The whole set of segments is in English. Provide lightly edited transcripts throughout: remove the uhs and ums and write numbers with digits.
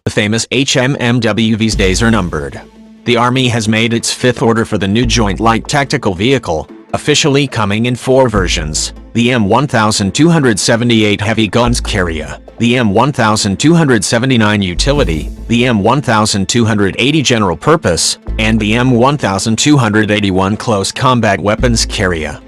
The famous HMMWV's days are numbered. The Army has made its fifth order for the new Joint Light Tactical Vehicle, officially coming in 4 versions: the M1278 Heavy Guns Carrier, the M1279 Utility, the M1280 General Purpose, and the M1281 Close Combat Weapons Carrier.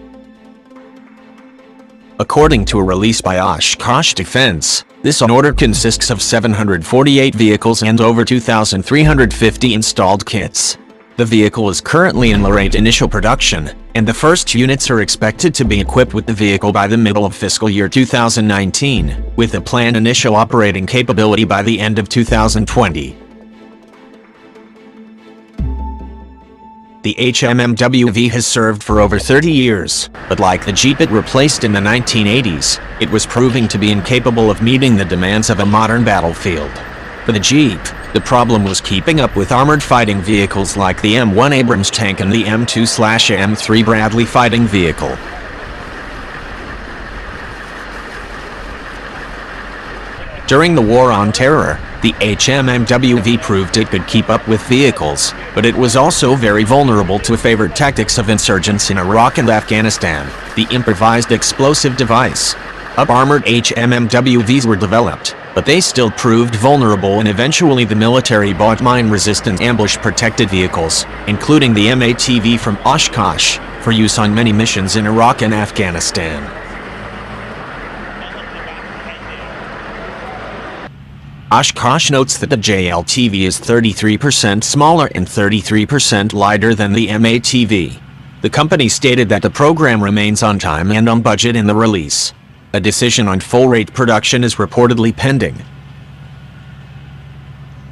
According to a release by Oshkosh Defense, this order consists of 748 vehicles and over 2,350 installed kits. The vehicle is currently in late initial production, and the first units are expected to be equipped with the vehicle by the middle of fiscal year 2019, with a planned initial operating capability by the end of 2020. The HMMWV has served for over 30 years, but like the Jeep it replaced in the 1980s, it was proving to be incapable of meeting the demands of a modern battlefield. For the Jeep, the problem was keeping up with armored fighting vehicles like the M1 Abrams tank and the M2/M3 Bradley fighting vehicle. During the War on Terror, the HMMWV proved it could keep up with vehicles, but it was also very vulnerable to favored tactics of insurgents in Iraq and Afghanistan, the improvised explosive device. Up-armored HMMWVs were developed, but they still proved vulnerable, and eventually the military bought mine-resistant ambush-protected vehicles, including the MATV from Oshkosh, for use on many missions in Iraq and Afghanistan. Oshkosh notes that the JLTV is 33% smaller and 33% lighter than the MATV. The company stated that the program remains on time and on budget in the release. A decision on full-rate production is reportedly pending.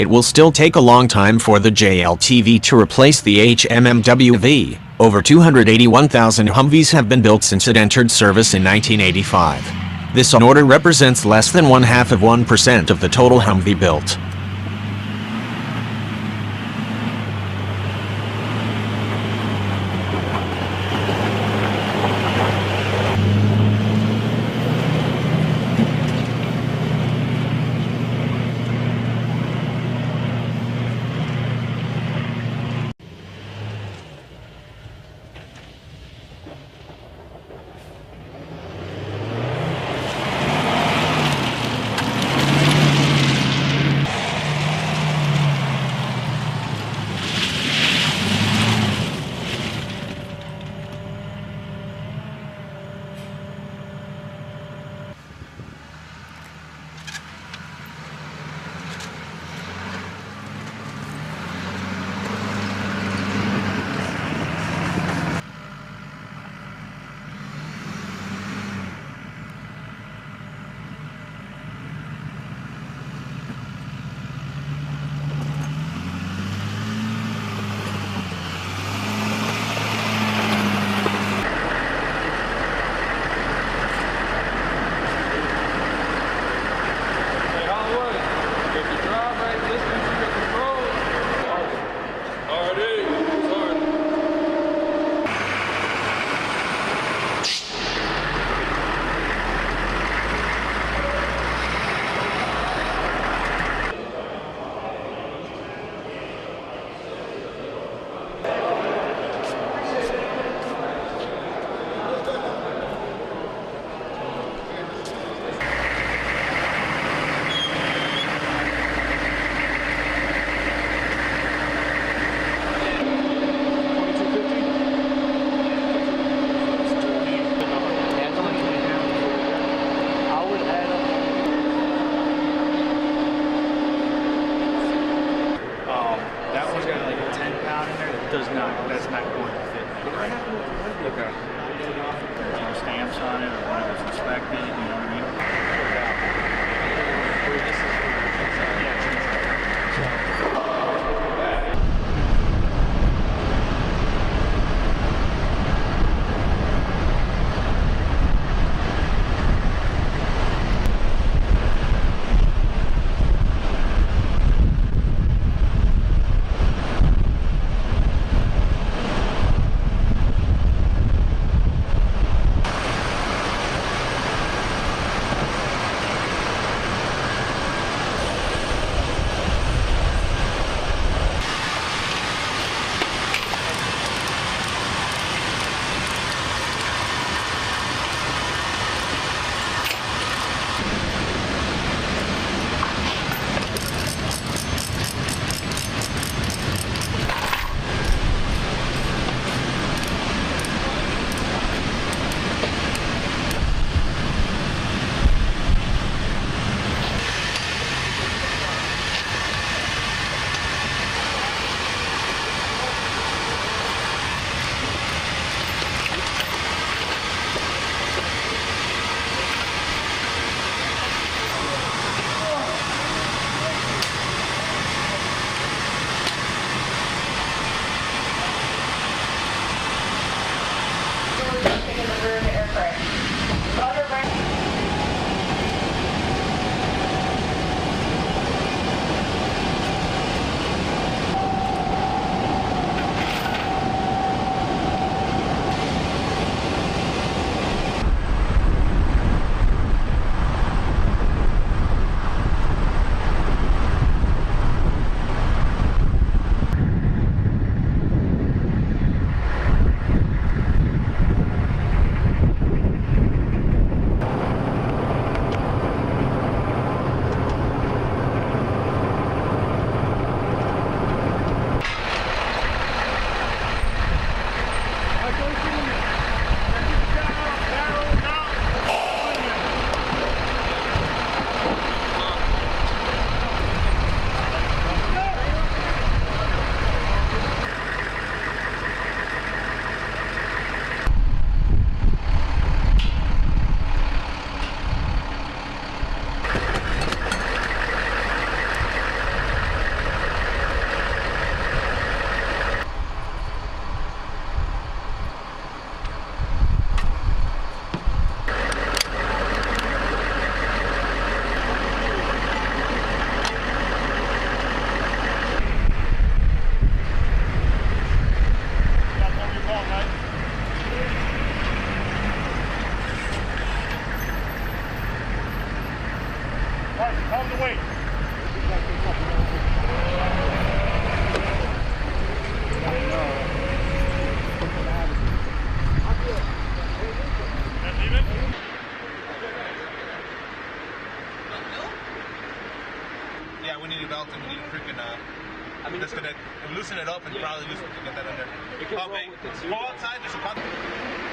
It will still take a long time for the JLTV to replace the HMMWV. Over 281,000 Humvees have been built since it entered service in 1985. This order represents less than 0.5% of the total Humvee built. Tell him to wait. Yeah, we need a belt and we need a freaking disconnect and loosen it up and probably get that under. Go outside, there's a